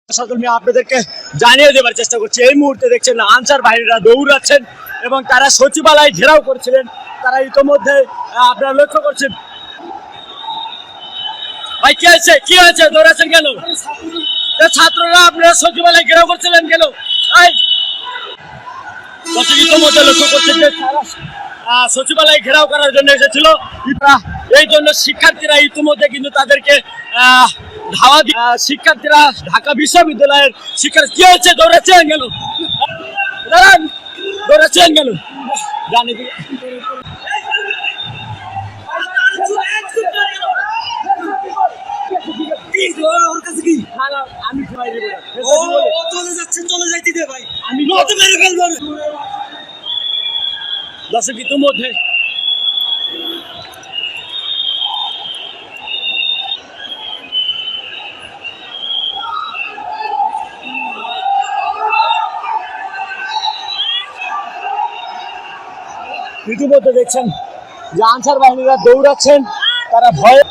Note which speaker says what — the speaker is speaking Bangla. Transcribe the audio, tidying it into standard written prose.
Speaker 1: আমি আপনাদেরকে জানিয়ে দেবার চেষ্টা করছি, এই মুহূর্তে দেখছেন আনসার বাহিনীরা দৌড়াচ্ছেন এবং তারা সচিবালয় ঘেরাও করেছিলেন। তারা ইতোমধ্যে আপনারা লক্ষ্য করছেন। ভাই কি হয়েছে, কি হয়েছে, দৌড়াচ্ছেন কেন? ছাত্ররা আপনারা সচিবালয় ঘেরাও করছিলেন কেন? ইতোমধ্যে লক্ষ্য করছেন যে সচিবালয় ঘেরাও করার জন্য এসেছিল। এই জন্য শিক্ষার্থীরা ইতিমধ্যে কিন্তু তাদেরকে ধাওয়া শিক্ষার্থীরা ঢাকা বিশ্ববিদ্যালয়ের শিক্ষার্থী কি হচ্ছে, দৌড়াচ্ছেন কেন? দৌড়াচ্ছেন কেন? জানি আমি চলে যাইতে দে ভাই, আমি দর্শক ইতিমধ্যে দেখছেন যে আনসার বাহিনীরা দৌড়াচ্ছেন, তারা ভয়ে